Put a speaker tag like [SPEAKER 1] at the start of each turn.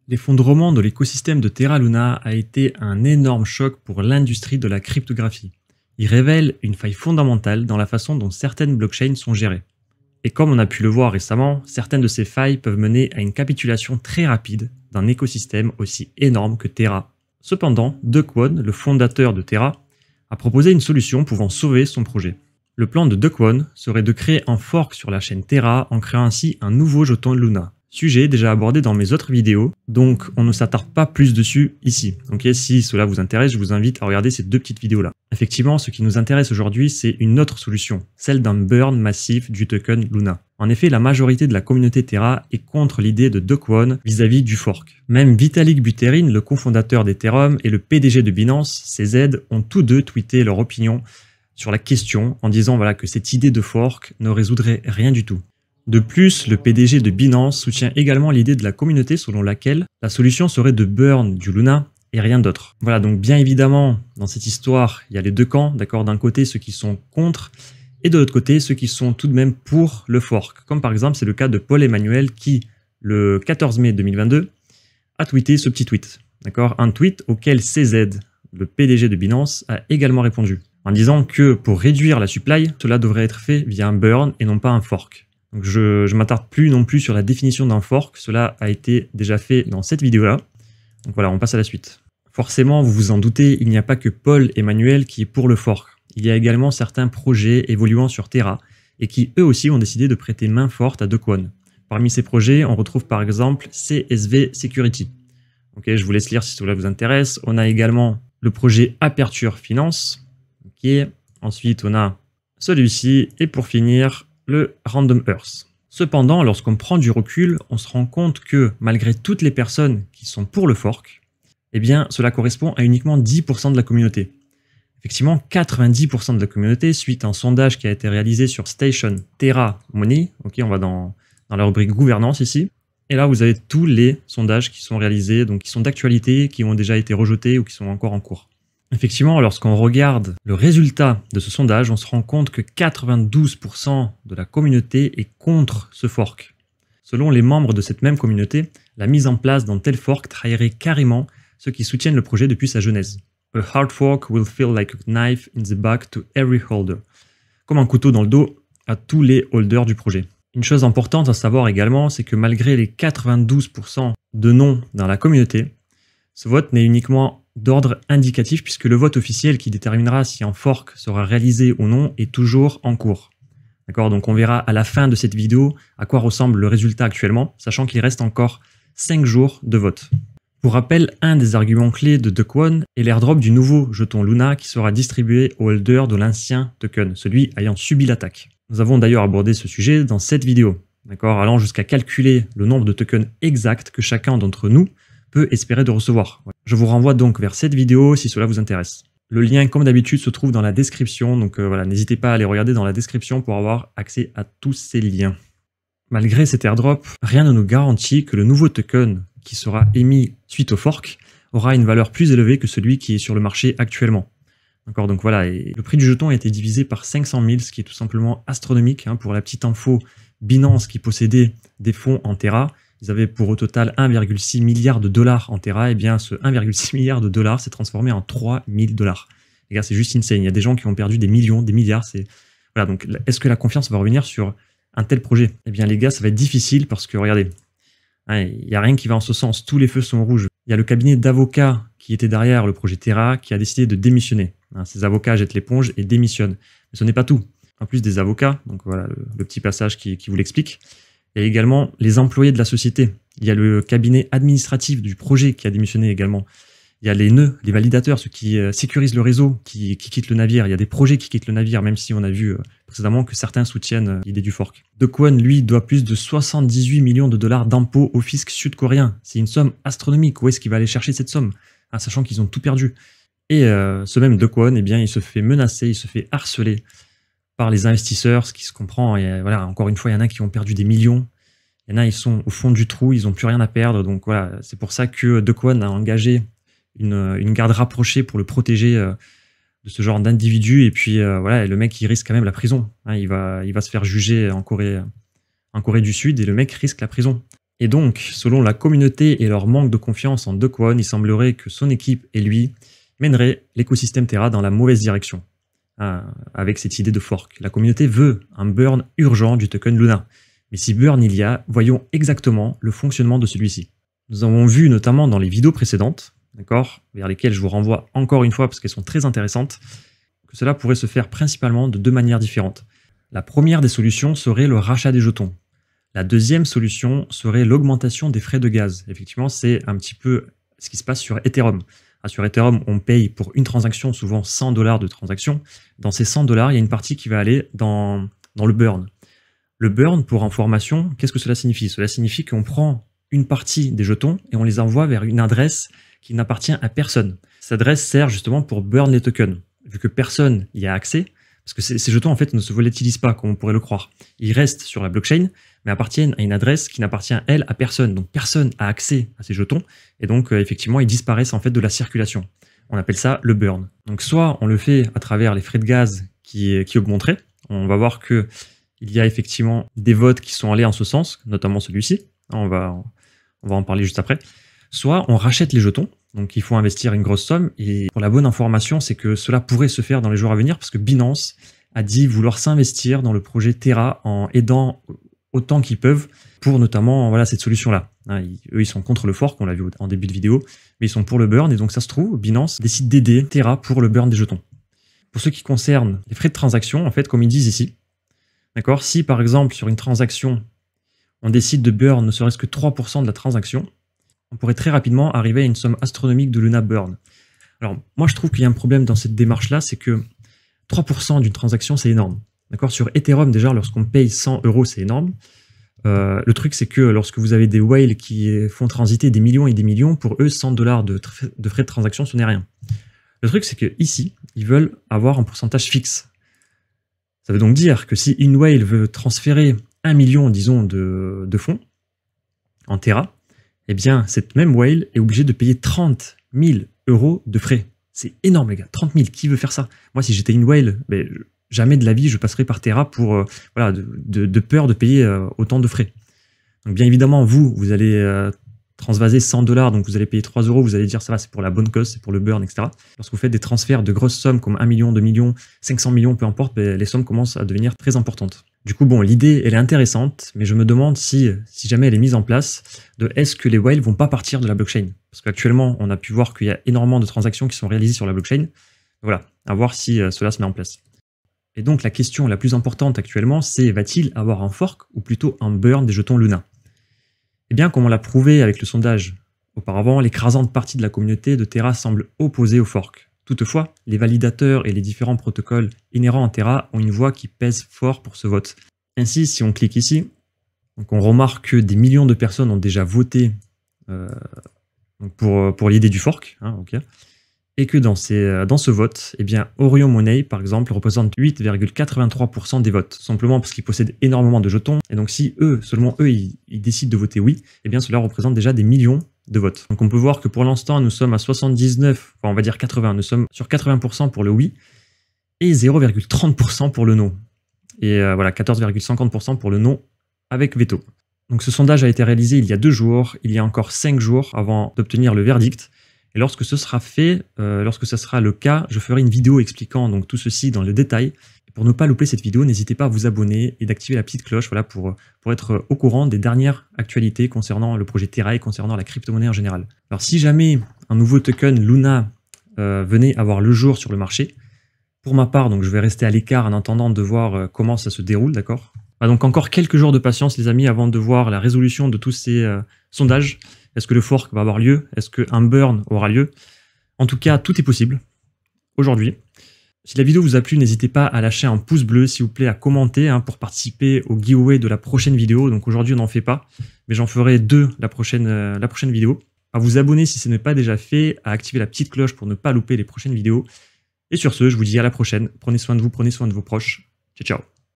[SPEAKER 1] L'effondrement de l'écosystème de Terra Luna a été un énorme choc pour l'industrie de la cryptographie. Il révèle une faille fondamentale dans la façon dont certaines blockchains sont gérées. Et comme on a pu le voir récemment, certaines de ces failles peuvent mener à une capitulation très rapide d'un écosystème aussi énorme que Terra. Cependant, Do Kwon, le fondateur de Terra, a proposé une solution pouvant sauver son projet. Le plan de Do Kwon serait de créer un fork sur la chaîne Terra en créant ainsi un nouveau jeton Luna. Sujet déjà abordé dans mes autres vidéos, donc on ne s'attarde pas plus dessus ici. Ok, si cela vous intéresse, je vous invite à regarder ces deux petites vidéos là. Effectivement, ce qui nous intéresse aujourd'hui, c'est une autre solution, celle d'un burn massif du token Luna. En effet, la majorité de la communauté Terra est contre l'idée de Do Kwon vis-à-vis du fork. Même Vitalik Buterin, le cofondateur d'Ethereum et le PDG de Binance, CZ, ont tous deux tweeté leur opinion sur la question en disant voilà, que cette idée de fork ne résoudrait rien du tout. De plus, le PDG de Binance soutient également l'idée de la communauté selon laquelle la solution serait de burn du Luna et rien d'autre. Voilà, donc bien évidemment, dans cette histoire, il y a les deux camps, d'accord, d'un côté ceux qui sont contre et de l'autre côté ceux qui sont tout de même pour le fork. Comme par exemple, c'est le cas de Paul Emmanuel qui, le 14 mai 2022, a tweeté ce petit tweet, d'accord, un tweet auquel CZ, le PDG de Binance, a également répondu, en disant que pour réduire la supply, cela devrait être fait via un burn et non pas un fork. Donc je ne m'attarde plus non plus sur la définition d'un fork, cela a été déjà fait dans cette vidéo-là. Donc voilà, on passe à la suite. Forcément, vous vous en doutez, il n'y a pas que Paul Emmanuel qui est pour le fork. Il y a également certains projets évoluant sur Terra et qui eux aussi ont décidé de prêter main forte à Do Kwon. Parmi ces projets, on retrouve par exemple CSV Security. Ok, je vous laisse lire si cela vous intéresse. On a également le projet Aperture Finance. Ok, ensuite on a celui-ci et pour finir, le Random Earth. Cependant, lorsqu'on prend du recul, on se rend compte que malgré toutes les personnes qui sont pour le fork, eh bien, cela correspond à uniquement 10% de la communauté. Effectivement, 90% de la communauté, suite à un sondage qui a été réalisé sur Station Terra Money, ok, on va dans la rubrique gouvernance ici, et là vous avez tous les sondages qui sont réalisés, donc qui sont d'actualité, qui ont déjà été rejetés ou qui sont encore en cours. Effectivement, lorsqu'on regarde le résultat de ce sondage, on se rend compte que 92% de la communauté est contre ce fork. Selon les membres de cette même communauté, la mise en place d'un tel fork trahirait carrément ceux qui soutiennent le projet depuis sa genèse. A hard fork will feel like a knife in the back to every holder. Comme un couteau dans le dos à tous les holders du projet. Une chose importante à savoir également, c'est que malgré les 92% de non dans la communauté, ce vote n'est uniquement d'ordre indicatif puisque le vote officiel qui déterminera si un fork sera réalisé ou non est toujours en cours. D'accord, donc on verra à la fin de cette vidéo à quoi ressemble le résultat actuellement, sachant qu'il reste encore 5 jours de vote. Pour rappel, un des arguments clés de Do Kwon est l'airdrop du nouveau jeton Luna qui sera distribué aux holders de l'ancien token, celui ayant subi l'attaque. Nous avons d'ailleurs abordé ce sujet dans cette vidéo, d'accord, allant jusqu'à calculer le nombre de tokens exacts que chacun d'entre nous peut espérer de recevoir. Je vous renvoie donc vers cette vidéo si cela vous intéresse. Le lien, comme d'habitude, se trouve dans la description, donc voilà, n'hésitez pas à aller regarder dans la description pour avoir accès à tous ces liens. Malgré cet airdrop, rien ne nous garantit que le nouveau token qui sera émis suite au fork aura une valeur plus élevée que celui qui est sur le marché actuellement. D'accord, donc voilà, et le prix du jeton a été divisé par 500 000, ce qui est tout simplement astronomique. Hein. Pour la petite info, Binance qui possédait des fonds en Terra, ils avaient pour au total 1,6 milliard de dollars en Terra, et bien ce 1,6 milliard de dollars s'est transformé en 3000 dollars. Les gars, c'est juste insane. Il y a des gens qui ont perdu des millions, des milliards. Voilà, donc est-ce que la confiance va revenir sur un tel projet? Eh bien les gars, ça va être difficile parce que regardez, il n'y a rien qui va en ce sens. Tous les feux sont rouges. Il y a le cabinet d'avocats qui était derrière le projet Terra qui a décidé de démissionner. Ces avocats jettent l'éponge et démissionnent. Mais ce n'est pas tout. En plus des avocats, donc voilà le petit passage qui vous l'explique, il y a également les employés de la société. Il y a le cabinet administratif du projet qui a démissionné également. Il y a les nœuds, les validateurs, ceux qui sécurisent le réseau, qui quittent le navire. Il y a des projets qui quittent le navire, même si on a vu précédemment que certains soutiennent l'idée du fork. Do Kwon, lui, doit plus de 78 millions de dollars d'impôts au fisc sud-coréen. C'est une somme astronomique. Où est-ce qu'il va aller chercher cette somme? Sachant qu'ils ont tout perdu. Et ce même Do Kwon, eh bien, il se fait menacer, il se fait harceler par les investisseurs, ce qui se comprend. Et voilà, encore une fois, il y en a qui ont perdu des millions. Il y en a, ils sont au fond du trou, ils n'ont plus rien à perdre. Donc voilà, c'est pour ça que Do Kwon a engagé une garde rapprochée pour le protéger de ce genre d'individu. Et puis voilà, le mec, il risque quand même la prison. Il va se faire juger en Corée du Sud et le mec risque la prison. Et donc, selon la communauté et leur manque de confiance en Do Kwon, il semblerait que son équipe et lui mèneraient l'écosystème Terra dans la mauvaise direction, avec cette idée de fork. La communauté veut un burn urgent du token Luna. Mais si burn il y a, voyons exactement le fonctionnement de celui-ci. Nous avons vu notamment dans les vidéos précédentes, d'accord, vers lesquelles je vous renvoie encore une fois parce qu'elles sont très intéressantes, que cela pourrait se faire principalement de deux manières différentes. La première des solutions serait le rachat des jetons. La deuxième solution serait l'augmentation des frais de gaz. Effectivement, c'est un petit peu ce qui se passe sur Ethereum. Sur Ethereum, on paye pour une transaction souvent $100 de transaction. Dans ces $100, il y a une partie qui va aller dans le burn. Le burn, pour information, qu'est-ce que cela signifie? Cela signifie qu'on prend une partie des jetons et on les envoie vers une adresse qui n'appartient à personne. Cette adresse sert justement pour burn les tokens. Vu que personne y a accès, parce que ces jetons en fait ne se volatilisent pas comme on pourrait le croire. Ils restent sur la blockchain, mais appartiennent à une adresse qui n'appartient elle à personne. Donc personne a accès à ces jetons et donc effectivement ils disparaissent en fait de la circulation. On appelle ça le burn. Donc soit on le fait à travers les frais de gaz qui augmenteraient. On va voir que il y a effectivement des votes qui sont allés en ce sens, notamment celui-ci. On va en parler juste après. Soit on rachète les jetons. Donc, il faut investir une grosse somme. Et pour la bonne information, c'est que cela pourrait se faire dans les jours à venir parce que Binance a dit vouloir s'investir dans le projet Terra en aidant autant qu'ils peuvent pour notamment cette solution-là. Eux, ils sont contre le fork, on l'a vu en début de vidéo, mais ils sont pour le burn. Et donc, ça se trouve, Binance décide d'aider Terra pour le burn des jetons. Pour ce qui concerne les frais de transaction, en fait, comme ils disent ici, d'accord, si par exemple, sur une transaction, on décide de burn ne serait-ce que 3% de la transaction, on pourrait très rapidement arriver à une somme astronomique de Luna Burn. Alors, moi, je trouve qu'il y a un problème dans cette démarche-là, c'est que 3% d'une transaction, c'est énorme. D'accord ? Sur Ethereum, déjà, lorsqu'on paye 100 €, c'est énorme. Le truc, c'est que lorsque vous avez des whales qui font transiter des millions et des millions, pour eux, $100 de frais de transaction, ce n'est rien. Le truc, c'est qu'ici, ils veulent avoir un pourcentage fixe. Ça veut donc dire que si une whale veut transférer 1 million, disons, de fonds en Terra, eh bien, cette même whale est obligée de payer 30 000 € de frais. C'est énorme, les gars. 30 000, qui veut faire ça? Moi, si j'étais une whale, jamais de la vie, je passerais par Terra pour, de peur de payer autant de frais. Donc, bien évidemment, vous allez transvaser 100 $, donc vous allez payer 3 €, vous allez dire, ça va, c'est pour la bonne cause, c'est pour le burn, etc. Lorsque vous faites des transferts de grosses sommes, comme 1 million, 2 millions, 500 millions, peu importe, les sommes commencent à devenir très importantes. Du coup, bon, l'idée, elle est intéressante, mais je me demande si jamais elle est mise en place, est-ce que les whales vont pas partir de la blockchain? Parce qu'actuellement, on a pu voir qu'il y a énormément de transactions qui sont réalisées sur la blockchain. Voilà, à voir si cela se met en place. Et donc, la question la plus importante actuellement, c'est va-t-il avoir un fork ou plutôt un burn des jetons Luna? Eh bien, comme on l'a prouvé avec le sondage auparavant, l'écrasante partie de la communauté de Terra semble opposée au fork. Toutefois, les validateurs et les différents protocoles inhérents à Terra ont une voix qui pèse fort pour ce vote. Ainsi, si on clique ici, donc on remarque que des millions de personnes ont déjà voté pour l'idée du fork, et que dans ce vote, eh bien, Orion Money, par exemple, représente 8,83% des votes, simplement parce qu'ils possèdent énormément de jetons. Et donc, si seulement eux, ils décident de voter oui, eh bien, cela représente déjà des millions de votes. Donc, on peut voir que pour l'instant, nous sommes à 79, enfin, on va dire 80, nous sommes sur 80% pour le oui et 0,30% pour le non. Et 14,50% pour le non avec veto. Donc, ce sondage a été réalisé il y a 2 jours, il y a encore 5 jours avant d'obtenir le verdict. Et lorsque ce sera fait, lorsque ce sera le cas, je ferai une vidéo expliquant donc tout ceci dans le détail. Et pour ne pas louper cette vidéo, n'hésitez pas à vous abonner et d'activer la petite cloche pour être au courant des dernières actualités concernant le projet Terra et concernant la crypto-monnaie en général. Alors si jamais un nouveau token Luna venait avoir le jour sur le marché, pour ma part, donc je vais rester à l'écart en attendant de voir comment ça se déroule, d'accord? Donc encore quelques jours de patience les amis avant de voir la résolution de tous ces sondages. Est-ce que le fork va avoir lieu? Est-ce qu'un burn aura lieu? En tout cas, tout est possible aujourd'hui. Si la vidéo vous a plu, n'hésitez pas à lâcher un pouce bleu, s'il vous plaît, à commenter pour participer au giveaway de la prochaine vidéo. Donc aujourd'hui, on n'en fait pas, mais j'en ferai 2 la prochaine vidéo. À vous abonner si ce n'est pas déjà fait, à activer la petite cloche pour ne pas louper les prochaines vidéos. Et sur ce, je vous dis à la prochaine. Prenez soin de vous, prenez soin de vos proches. Ciao, ciao.